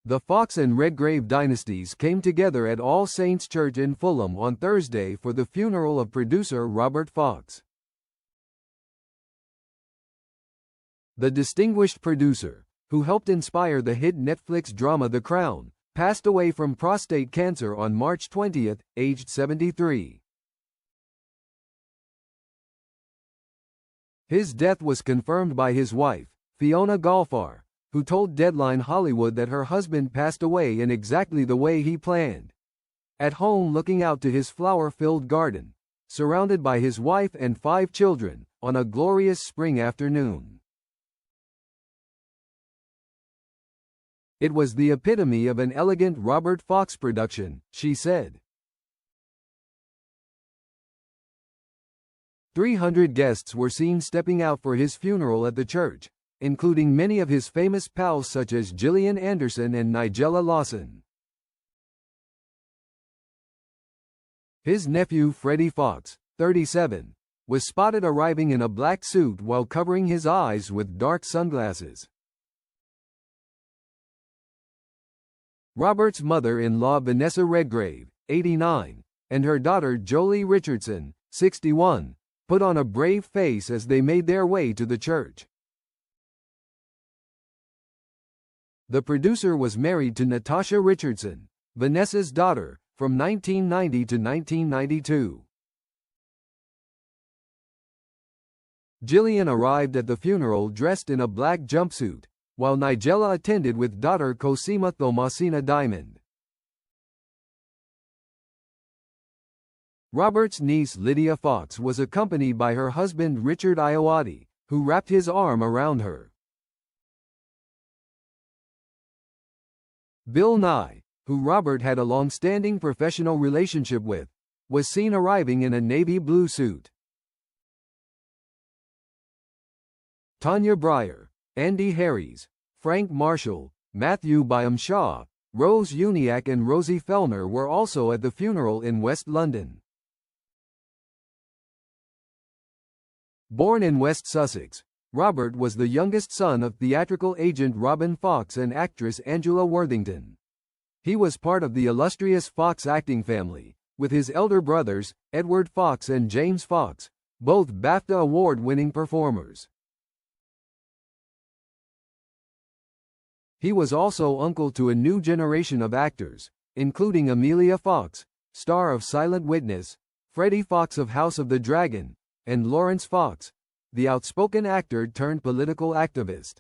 The Fox and Redgrave dynasties came together at All Saints Church in Fulham on Thursday for the funeral of producer Robert Fox. The distinguished producer, who helped inspire the hit Netflix drama The Crown, passed away from prostate cancer on March 20, aged 73. His death was confirmed by his wife, Fiona Golfar, who told Deadline Hollywood that her husband passed away in exactly the way he planned. At home looking out to his flower-filled garden, surrounded by his wife and 5 children, on a glorious spring afternoon. It was the epitome of an elegant Robert Fox production, she said. 300 guests were seen stepping out for his funeral at the church, including many of his famous pals such as Gillian Anderson and Nigella Lawson. His nephew Freddie Fox, 37, was spotted arriving in a black suit while covering his eyes with dark sunglasses. Robert's mother-in-law Vanessa Redgrave, 89, and her daughter Jolie Richardson, 61, put on a brave face as they made their way to the church. The producer was married to Natasha Richardson, Vanessa's daughter, from 1990 to 1992. Gillian arrived at the funeral dressed in a black jumpsuit, while Nigella attended with daughter Cosima Thomasina Diamond. Robert's niece Lydia Fox was accompanied by her husband Richard Ayoade, who wrapped his arm around her. Bill Nye, who Robert had a long-standing professional relationship with, was seen arriving in a navy blue suit. Tanya Breyer, Andy Harries, Frank Marshall, Matthew Byam Shaw, Rose Uniacke and Rosie Fellner were also at the funeral in West London. Born in West Sussex, Robert was the youngest son of theatrical agent Robin Fox and actress Angela Worthington. He was part of the illustrious Fox acting family, with his elder brothers, Edward Fox and James Fox, both BAFTA award-winning performers. He was also uncle to a new generation of actors, including Amelia Fox, star of Silent Witness, Freddie Fox of House of the Dragon, and Lawrence Fox, the outspoken actor turned political activist.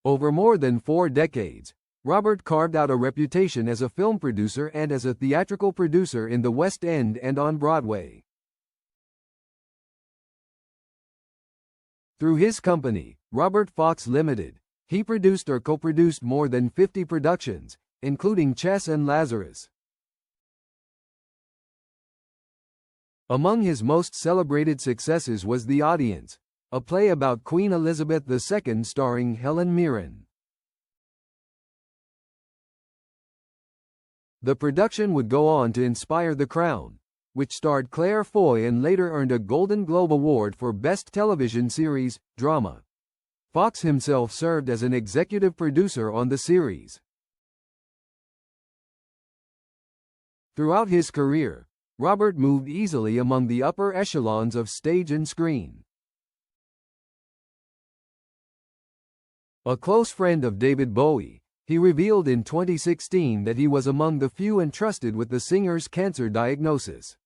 Over more than 4 decades, Robert carved out a reputation as a film producer and as a theatrical producer in the West End and on Broadway. Through his company, Robert Fox Limited, he produced or co-produced more than 50 productions, including Chess and Lazarus. Among his most celebrated successes was The Audience, a play about Queen Elizabeth II starring Helen Mirren. The production would go on to inspire The Crown, which starred Claire Foy and later earned a Golden Globe Award for Best Television Series, Drama. Fox himself served as an executive producer on the series. Throughout his career, Robert moved easily among the upper echelons of stage and screen. A close friend of David Bowie, he revealed in 2016 that he was among the few entrusted with the singer's cancer diagnosis.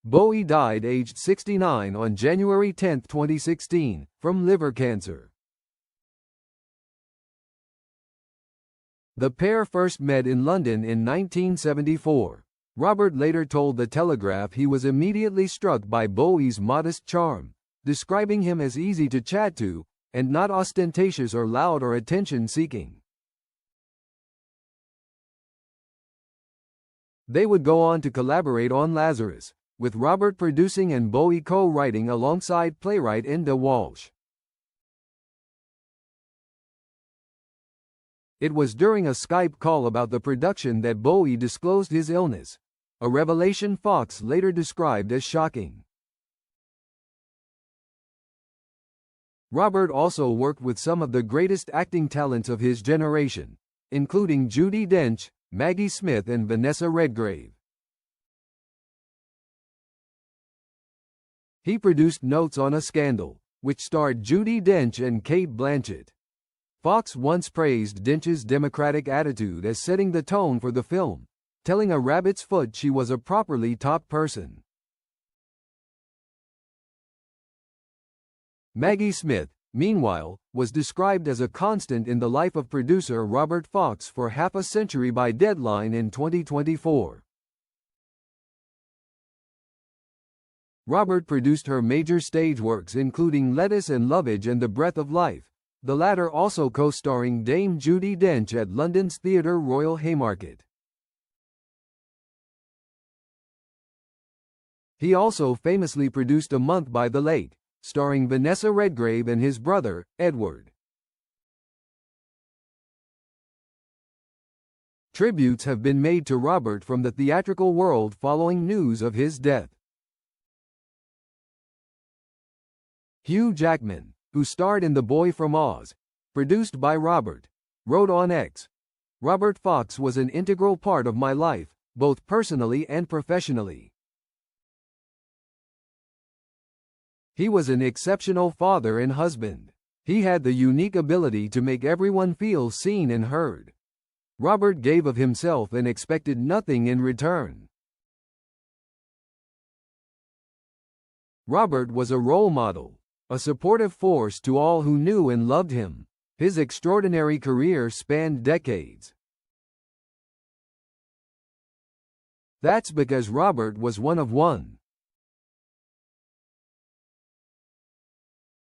Bowie died aged 69 on January 10, 2016, from liver cancer. The pair first met in London in 1974. Robert later told The Telegraph he was immediately struck by Bowie's modest charm, describing him as easy to chat to, and not ostentatious or loud or attention-seeking. They would go on to collaborate on Lazarus, with Robert producing and Bowie co-writing alongside playwright Enda Walsh. It was during a Skype call about the production that Bowie disclosed his illness, a revelation Fox later described as shocking. Robert also worked with some of the greatest acting talents of his generation, including Judi Dench, Maggie Smith and Vanessa Redgrave. He produced Notes on a Scandal, which starred Judi Dench and Cate Blanchett. Fox once praised Dench's democratic attitude as setting the tone for the film, telling a rabbit's foot she was a properly taught person. Maggie Smith, meanwhile, was described as a constant in the life of producer Robert Fox for half a century by Deadline in 2024. Robert produced her major stage works including Lettuce and Lovage and The Breath of Life, the latter also co-starring Dame Judi Dench at London's Theatre Royal Haymarket. He also famously produced A Month by the Lake, starring Vanessa Redgrave and his brother, Edward. Tributes have been made to Robert from the theatrical world following news of his death. Hugh Jackman, who starred in The Boy from Oz, produced by Robert, wrote on X, "Robert Fox was an integral part of my life, both personally and professionally. He was an exceptional father and husband. He had the unique ability to make everyone feel seen and heard. Robert gave of himself and expected nothing in return. Robert was a role model, a supportive force to all who knew and loved him. His extraordinary career spanned decades. That's because Robert was one of one.